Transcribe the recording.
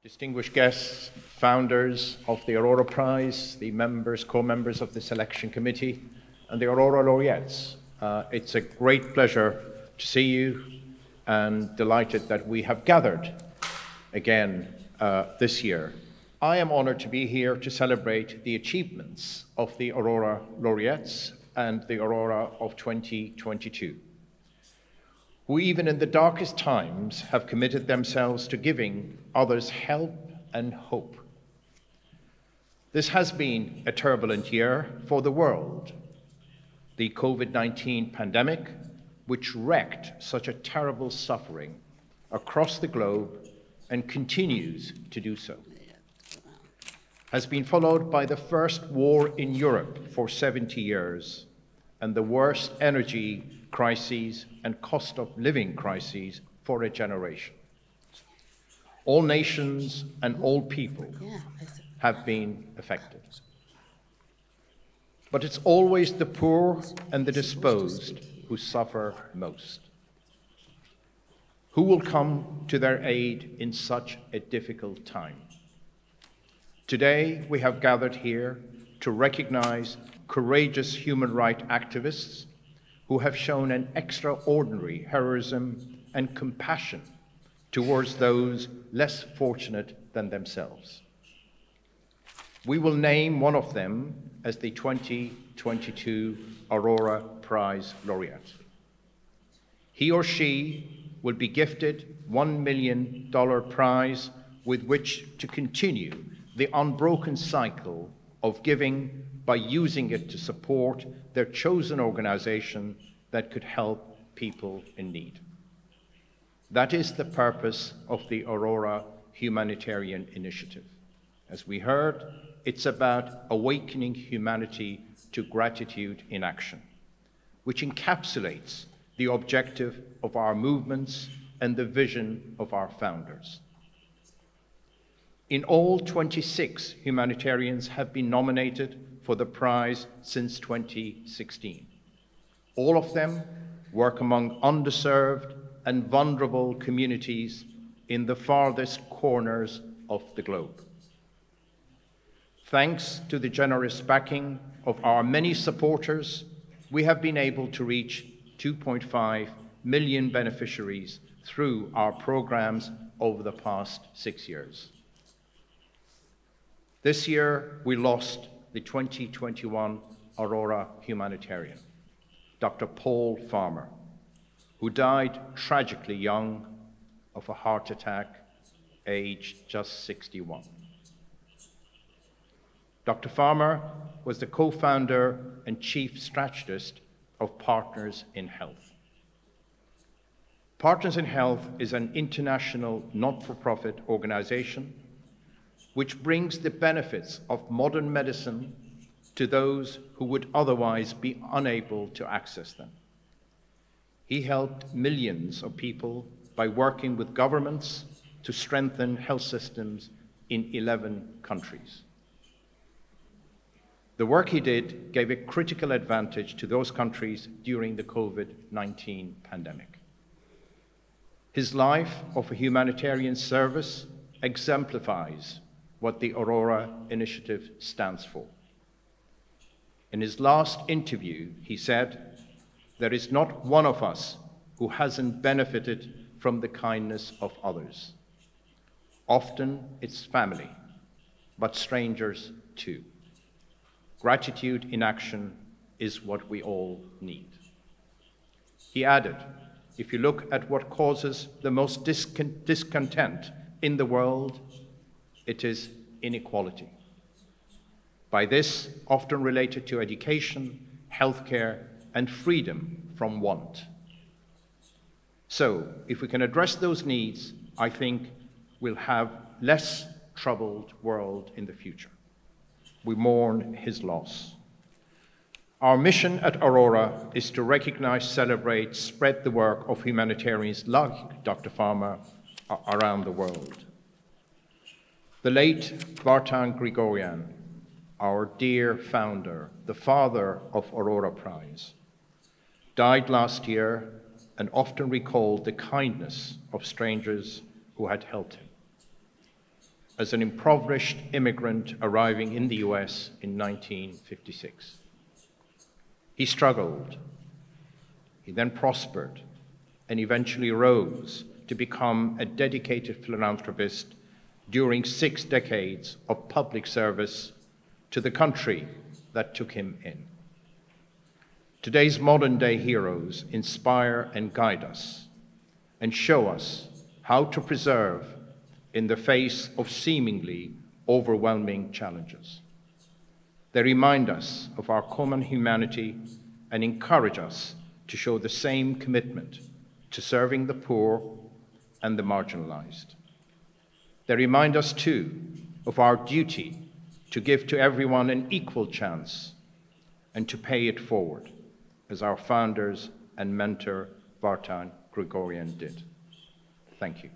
Distinguished guests, founders of the Aurora Prize, the members, co-members of the selection committee, and the Aurora laureates. It's a great pleasure to see you and delighted that we have gathered again this year. I am honored to be here to celebrate the achievements of the Aurora laureates and the Aurora of 2022, who even in the darkest times have committed themselves to giving others help and hope. This has been a turbulent year for the world. The COVID-19 pandemic, which wreaked such a terrible suffering across the globe and continues to do so, has been followed by the first war in Europe for 70 years and the worst energy crises and cost of living crises for a generation. All nations and all people have been affected. But it's always the poor and the disposed who suffer most. Who will come to their aid in such a difficult time? Today, we have gathered here to recognize courageous human rights activists who have shown an extraordinary heroism and compassion towards those less fortunate than themselves. We will name one of them as the 2022 Aurora Prize laureate. He or she will be gifted $1 million prize with which to continue the unbroken cycle of giving by using it to support their chosen organization that could help people in need. That is the purpose of the Aurora Humanitarian Initiative. As we heard, it's about awakening humanity to gratitude in action, which encapsulates the objective of our movements and the vision of our founders. In all, 26 humanitarians have been nominated for the prize since 2016. All of them work among underserved and vulnerable communities in the farthest corners of the globe. Thanks to the generous backing of our many supporters, we have been able to reach 2.5 million beneficiaries through our programs over the past 6 years. This year, we lost the 2021 Aurora humanitarian, Dr. Paul Farmer, who died tragically young of a heart attack, aged just 61. Dr. Farmer was the co-founder and chief strategist of Partners in Health. Partners in Health is an international not-for-profit organization which brings the benefits of modern medicine to those who would otherwise be unable to access them. He helped millions of people by working with governments to strengthen health systems in 11 countries. The work he did gave a critical advantage to those countries during the COVID-19 pandemic. His life of a humanitarian service exemplifies what the Aurora Initiative stands for. In his last interview, he said, "There is not one of us who hasn't benefited from the kindness of others. Often it's family, but strangers too. Gratitude in action is what we all need." He added, "If you look at what causes the most discontent in the world, it is inequality. By this, often related to education, healthcare, and freedom from want. So, if we can address those needs, I think we'll have less troubled world in the future." We mourn his loss. Our mission at Aurora is to recognize, celebrate, spread the work of humanitarians like Dr. Farmer around the world. The late Vartan Grigoryan, our dear founder, the father of Aurora Prize, died last year and often recalled the kindness of strangers who had helped him. as an impoverished immigrant arriving in the US in 1956. He struggled, he then prospered, and eventually rose to become a dedicated philanthropist during 6 decades of public service to the country that took him in. Today's modern-day heroes inspire and guide us and show us how to preserve in the face of seemingly overwhelming challenges. They remind us of our common humanity and encourage us to show the same commitment to serving the poor and the marginalized. They remind us, too, of our duty to give to everyone an equal chance and to pay it forward, as our founders and mentor, Vartan Gregorian, did. Thank you.